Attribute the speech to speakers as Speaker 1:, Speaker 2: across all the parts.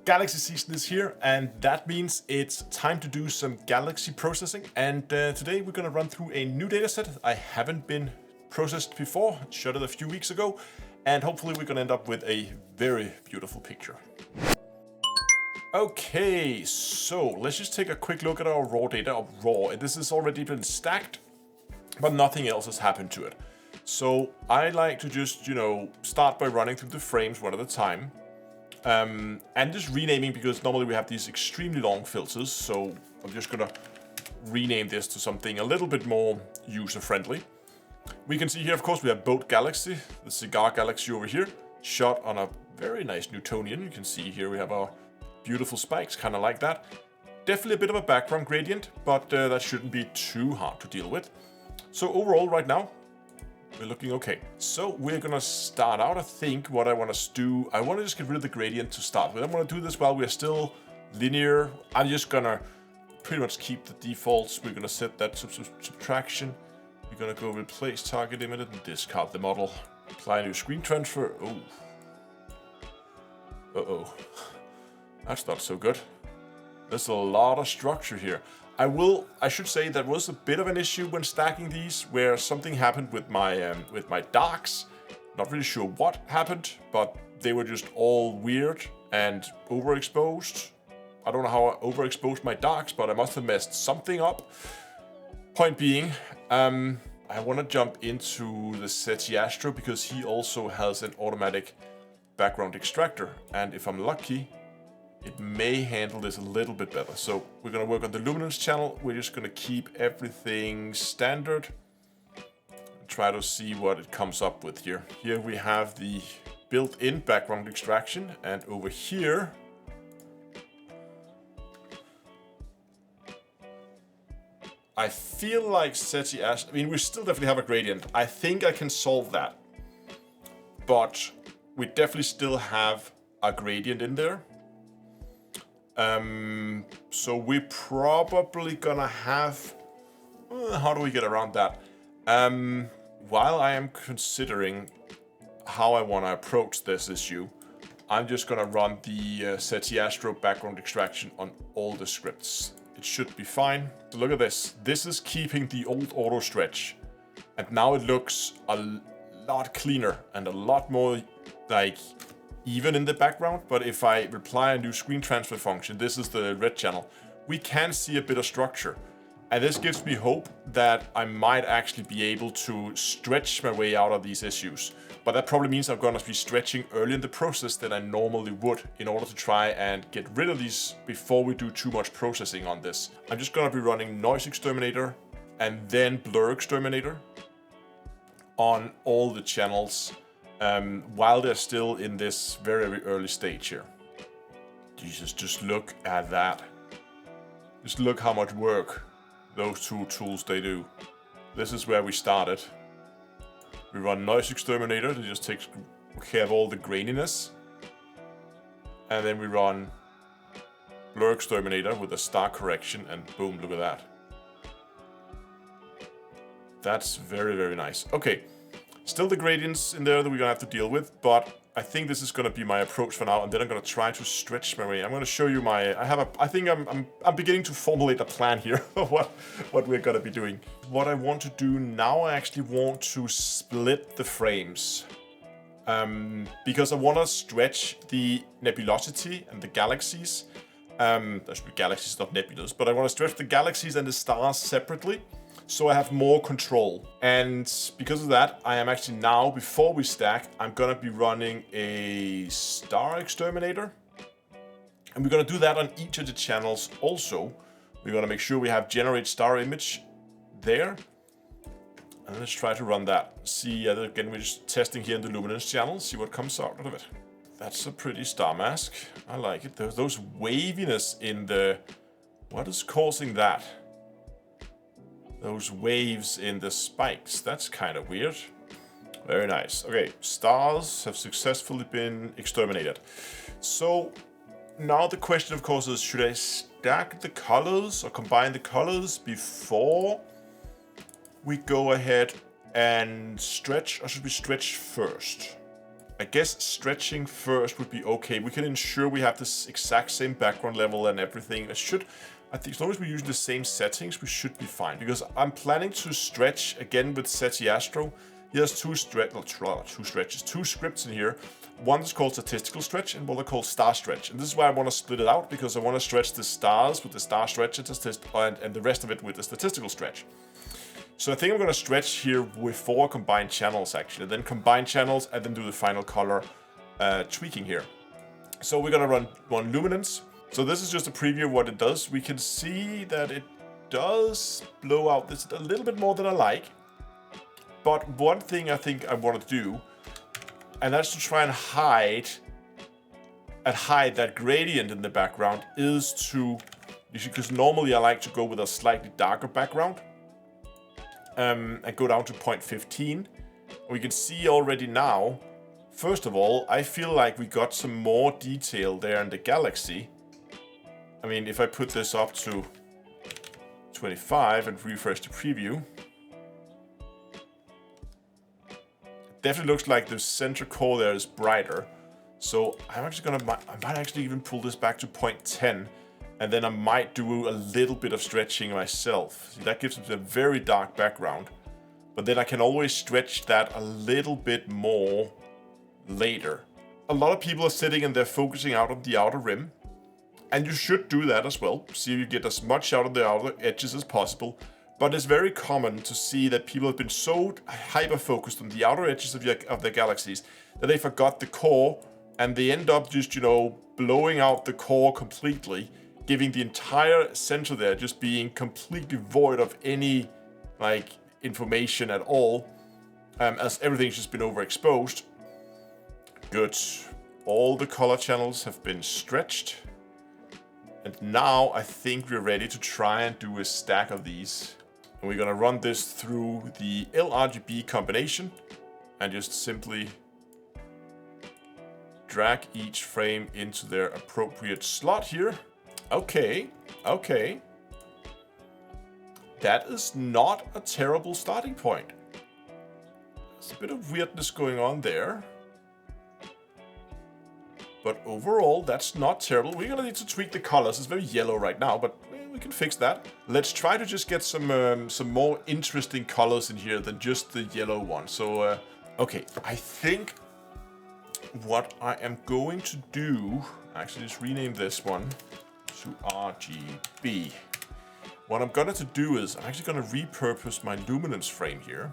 Speaker 1: Galaxy season is here, and that means it's time to do some galaxy processing. And today we're gonna run through a new dataset I haven't been processed before, shot it a few weeks ago, and hopefully we're gonna end up with a very beautiful picture. Okay, so let's just take a quick look at our raw data. This has already been stacked, but nothing else has happened to it. So I like to just, start by running through the frames one at a time. And just renaming, because normally we have these extremely long filters. So I'm just gonna rename this to something a little bit more user-friendly. We can see here, of course, we have Bode Galaxy, the cigar galaxy over here, shot on a very nice Newtonian. You can see here we have our beautiful spikes, kind of like that. Definitely a bit of a background gradient, but that shouldn't be too hard to deal with. So overall, right now, we're looking okay. So we're gonna start out. I think what I want to do, I want to just get rid of the gradient to start with. I'm gonna do this while we're still linear. I'm just gonna pretty much keep the defaults. We're gonna set that subtraction. We're gonna go replace target image and discard the model. Apply new screen transfer. Oh. Uh-oh. That's not so good. There's a lot of structure here. I should say that was a bit of an issue when stacking these, where something happened with my darks. Not really sure what happened, but they were just all weird and overexposed. I don't know how I overexposed my darks, but I must have messed something up. Point being, I want to jump into the SETI Astro because he also has an automatic background extractor, and if I'm lucky, it may handle this a little bit better. So we're gonna work on the luminance channel. We're just gonna keep everything standard. Try to see what it comes up with here. Here we have the built-in background extraction, and over here, I feel like SETI Astro, we still definitely have a gradient. I think I can solve that, but we definitely still have a gradient in there. So we're probably gonna have, how do we get around that? While I am considering how I want to approach this issue, I'm just gonna run the SETI Astro background extraction on all the scripts. It should be fine. So look at this. This is keeping the old auto stretch, and now it looks a lot cleaner and a lot more like even in the background. But if I apply a new screen transfer function, this is the red channel, we can see a bit of structure. And this gives me hope that I might actually be able to stretch my way out of these issues. But that probably means I'm gonna be stretching early in the process than I normally would in order to try and get rid of these before we do too much processing on this. I'm just gonna be running noise exterminator and then blur exterminator on all the channels while they're still in this very, very early stage here. Jesus, just look at that. Just look how much work those two tools they do. This is where we started. We run noise exterminator to just take care of all the graininess. And then we run blur exterminator with a star correction, and boom, look at that. That's very, very nice. Okay. Still the gradients in there that we're gonna have to deal with, but I think this is gonna be my approach for now, and then I'm gonna try to stretch my way. I'm gonna show you I think I'm beginning to formulate a plan here of what we're gonna be doing. What I want to do now, I actually want to split the frames. Because I wanna stretch the nebulosity and the galaxies. There should be galaxies, not nebulas, but I wanna stretch the galaxies and the stars separately, so I have more control. And because of that, I am actually now, before we stack, I'm gonna be running a star exterminator. And we're gonna do that on each of the channels also. We're gonna make sure we have generate star image there. And let's try to run that. See, again, we're just testing here in the luminance channel, see what comes out of it. That's a pretty star mask. I like it. There's those waviness in the, what is causing that? Those waves in the spikes, that's kind of weird. Very nice. Okay, stars have successfully been exterminated. So now the question, of course, is should I stack the colors or combine the colors before we go ahead and stretch, or should we stretch first? I guess stretching first would be okay. We can ensure we have this exact same background level and everything. I think as long as we use the same settings, we should be fine. Because I'm planning to stretch again with SETI Astro. He has two scripts in here. One is called statistical stretch and one is called star stretch. And this is why I want to split it out, because I want to stretch the stars with the star stretch and the rest of it with the statistical stretch. So I think I'm going to stretch here with 4 combined channels actually, then combine channels and then do the final color tweaking here. So we're going to run one luminance. So this is just a preview of what it does. We can see that it does blow out this a little bit more than I like. But one thing I think I want to do, and that's to try and hide that gradient in the background, is to, because normally I like to go with a slightly darker background and go down to 0.15. We can see already now, first of all, I feel like we got some more detail there in the galaxy. I mean, if I put this up to 25 and refresh the preview, it definitely looks like the center core there is brighter. So I might actually even pull this back to 0.10, and then I might do a little bit of stretching myself. See, that gives it a very dark background, but then I can always stretch that a little bit more later. A lot of people are sitting and they're focusing out on the outer rim. And you should do that as well. See if you get as much out of the outer edges as possible. But it's very common to see that people have been so hyper-focused on the outer edges of their galaxies that they forgot the core, and they end up just, blowing out the core completely, giving the entire center there just being completely void of any, information at all, as everything's just been overexposed. Good. All the color channels have been stretched. And now I think we're ready to try and do a stack of these. And we're gonna run this through the LRGB combination and just simply drag each frame into their appropriate slot here. Okay. That is not a terrible starting point. There's a bit of weirdness going on there. But overall, that's not terrible. We're gonna need to tweak the colors. It's very yellow right now, but we can fix that. Let's try to just get some more interesting colors in here than just the yellow one. So, okay, I think what I am going to do, actually just rename this one to RGB. What I'm gonna do is I'm actually gonna repurpose my luminance frame here.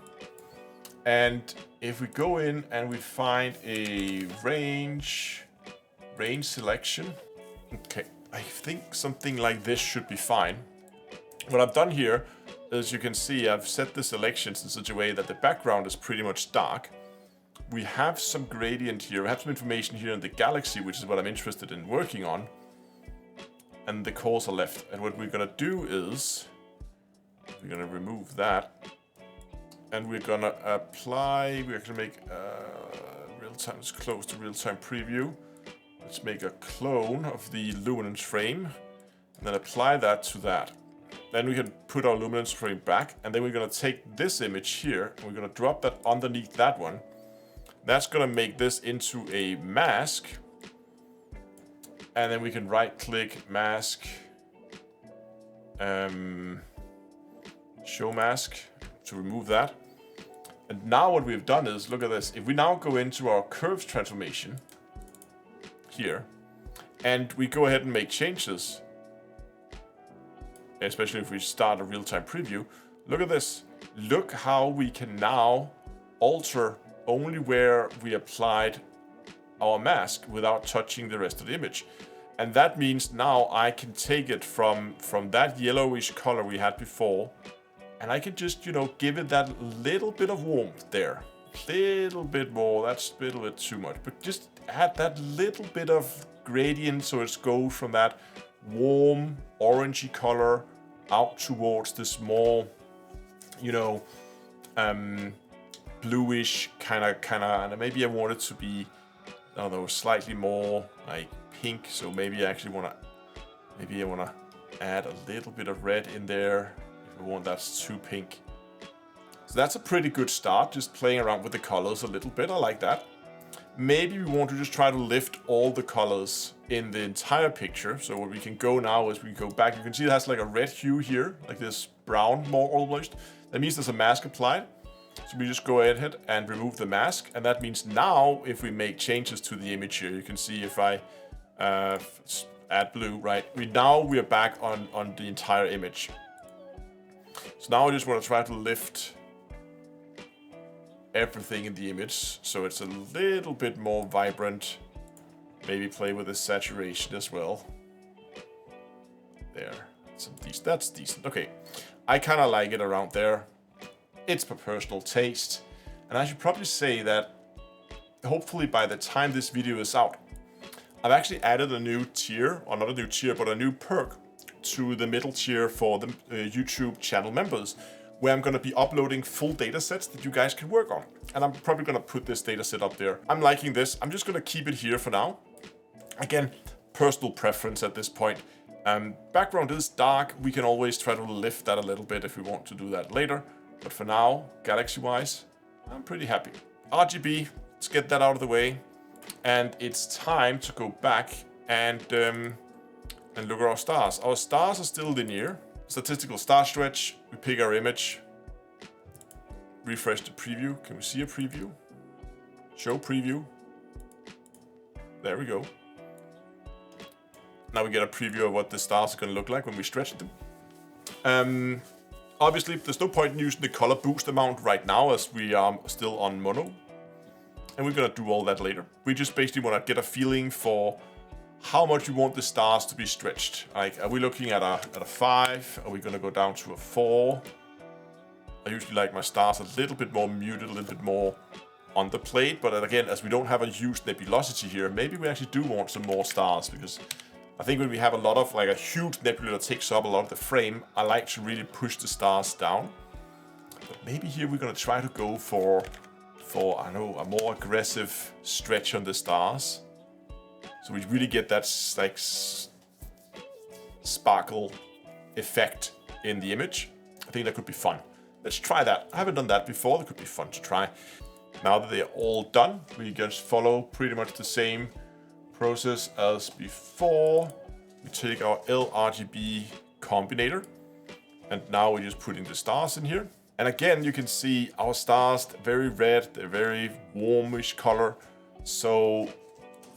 Speaker 1: And if we go in and we find a range selection. Okay, I think something like this should be fine. What I've done here, as you can see, I've set the selections in such a way that the background is pretty much dark. We have some gradient here, we have some information here in the galaxy, which is what I'm interested in working on. And the cores are left. And what we're gonna do is, we're gonna remove that. And we're gonna apply, we're gonna make real-time, it's close to real-time preview. Let's make a clone of the luminance frame and then apply that to that. Then we can put our luminance frame back, and then we're gonna take this image here and we're gonna drop that underneath that one. That's gonna make this into a mask. And then we can right click mask, show mask to remove that. And now what we've done is, look at this. If we now go into our curves transformation here, and we go ahead and make changes, especially if we start a real-time preview, look at this. Look how we can now alter only where we applied our mask without touching the rest of the image. And that means now I can take it from that yellowish color we had before, and I can just, give it that little bit of warmth there. Little bit more, that's a little bit too much, but just add that little bit of gradient so it goes from that warm orangey color out towards this more, bluish kind of, and maybe I want it to be, I don't know, slightly more like pink. So maybe I actually want to add a little bit of red in there if I want that's too pink. So that's a pretty good start, just playing around with the colors a little bit. I like that. maybe we want to just try to lift all the colors in the entire picture. So what we can go now is we go back. You can see it has like a red hue here, like this brown more almost. That means there's a mask applied. So we just go ahead and remove the mask. And that means now if we make changes to the image here, you can see if I add blue, right? We are back on the entire image. So now I just want to try to lift everything in the image so it's a little bit more vibrant. Maybe play with the saturation as well. There, that's decent. Okay, I kind of like it around there. It's my personal taste, and I should probably say that hopefully by the time this video is out, I've actually added a new tier, or not a new tier, but a new perk to the middle tier for the YouTube channel members, where I'm going to be uploading full data sets that you guys can work on. And I'm probably going to put this data set up there. I'm liking this. I'm just going to keep it here for now. Again, personal preference at this point. Background is dark. We can always try to lift that a little bit if we want to do that later. But for now, galaxy-wise, I'm pretty happy. RGB, let's get that out of the way. And it's time to go back and look at our stars. Our stars are still linear. Statistical star stretch, we pick our image, refresh the preview. Can we see a preview? Show preview. There we go. Now we get a preview of what the stars are going to look like when we stretch them. Obviously, there's no point in using the color boost amount right now as we are still on mono. And we're going to do all that later. We just basically want to get a feeling for how much we want the stars to be stretched. Like, are we looking at a 5? Are we going to go down to a 4? I usually like my stars a little bit more muted, a little bit more on the plate. But again, as we don't have a huge nebulosity here, maybe we actually do want some more stars, because I think when we have a lot of, like a huge nebula that takes up a lot of the frame, I like to really push the stars down. But maybe here we're going to try to go for I don't know, a more aggressive stretch on the stars. So we really get that like sparkle effect in the image. I think that could be fun. Let's try that. I haven't done that before. That could be fun to try. Now that they're all done, we just follow pretty much the same process as before. We take our LRGB combinator, and now we're just putting the stars in here. And again, you can see our stars, they're very red, they're very warmish color. So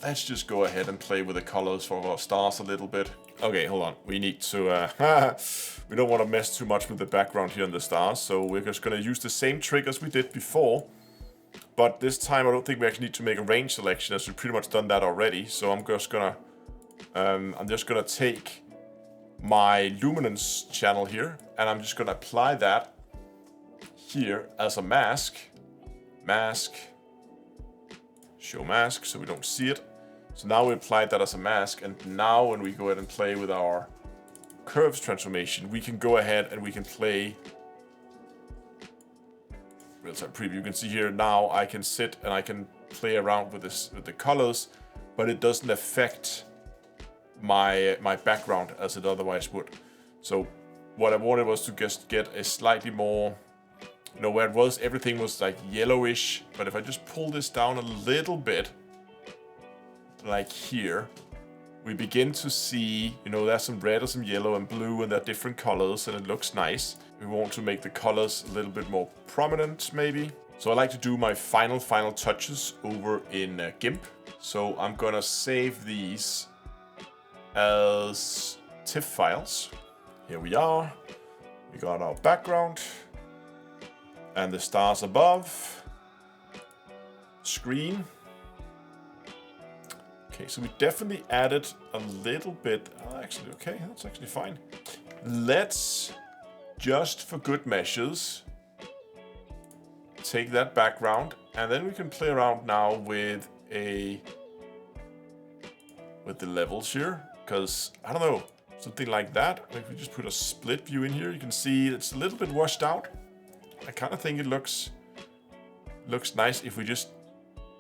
Speaker 1: let's just go ahead and play with the colors for our stars a little bit. Okay, hold on. We need to, we don't want to mess too much with the background here on the stars. So we're just going to use the same trick as we did before. But this time I don't think we actually need to make a range selection, as we've pretty much done that already. So I'm just gonna take my luminance channel here, and I'm just gonna apply that here as a mask. Mask. Show mask, so we don't see it. So now we applied that as a mask, and now when we go ahead and play with our curves transformation, we can go ahead and we can play real-time preview. You can see here now I can sit and I can play around with this, with the colors, but it doesn't affect my background as it otherwise would. So what I wanted was to just get a slightly more, you know, where it was, everything was like yellowish, but if I just pull this down a little bit, like here, we begin to see, you know, there's some red or some yellow and blue, and they're different colors, and it looks nice. We want to make the colors a little bit more prominent, maybe. So I like to do my final touches over in GIMP. So I'm gonna save these as TIFF files. Here we are. We got our background and the stars above. Screen. Okay, so we definitely added a little bit. Actually, okay, that's actually fine. Let's, just for good measures, take that background, and then we can play around now with the levels here, because I don't know, something like that. If we just put a split view in here, you can see it's a little bit washed out. I kind of think it looks nice if we just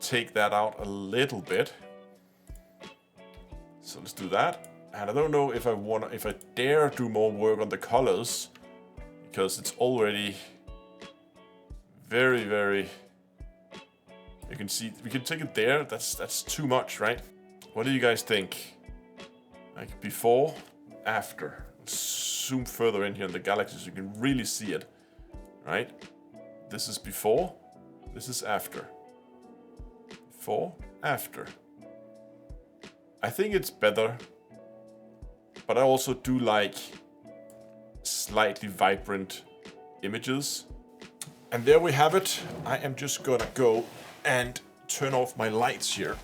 Speaker 1: take that out a little bit. So let's do that. And I don't know if I dare do more work on the colors, because it's already very, very You can see, we can take it there. That's too much, right? What do you guys think? Like before, after. Zoom further in here in the galaxy so you can really see it, right? This is before, this is after. Before, after. I think it's better, but I also do like slightly vibrant images. And there we have it. I am just gonna go and turn off my lights here.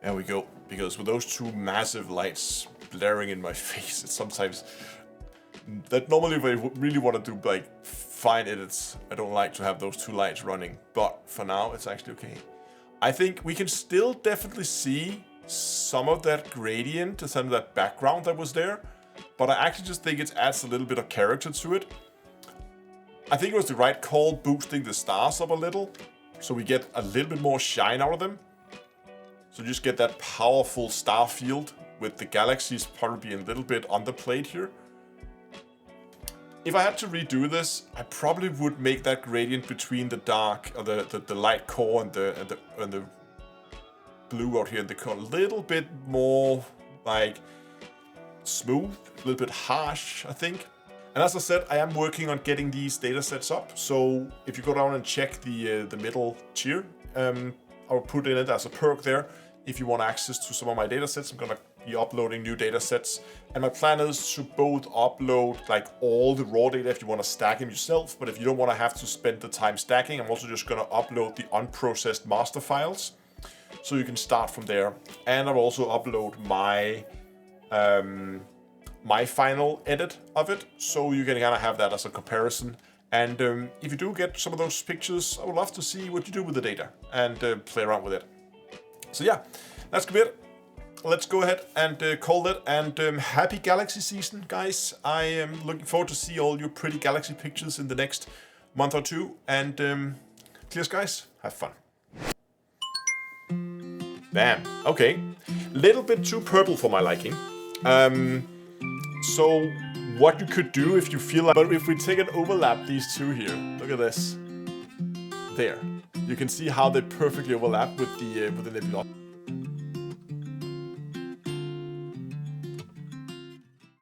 Speaker 1: There we go. Because with those two massive lights blaring in my face, it's sometimes that normally if I really want to do like fine edits, I don't like to have those two lights running. But for now, it's actually okay. I think we can still definitely see some of that gradient, some of that background that was there. But I actually just think it adds a little bit of character to it. I think it was the right call boosting the stars up a little, so we get a little bit more shine out of them. So just get that powerful star field with the galaxies probably being a little bit underplayed here. If I had to redo this, I probably would make that gradient between the dark, or the light core and the blue out here in the core a little bit more like smooth, a little bit harsh, I think. And as I said, I am working on getting these data sets up. So if you go down and check the middle tier, I'll put in it as a perk there. If you want access to some of my data sets, I'm gonna be uploading new data sets. And my plan is to both upload like all the raw data if you want to stack them yourself. But if you don't want to have to spend the time stacking, I'm also just gonna upload the unprocessed master files. So you can start from there. And I'll also upload my my final edit of it, so you can kind of have that as a comparison. And if you do get some of those pictures, I would love to see what you do with the data and play around with it. So yeah, that's good. Let's go ahead and call it. And happy galaxy season, guys. I am looking forward to see all your pretty galaxy pictures in the next month or two. And cheers, guys. Have fun. Bam. Okay. Little bit too purple for my liking. So what you could do if you feel like, but if we take and overlap these two here, look at this. There. You can see how they perfectly overlap with the nebula.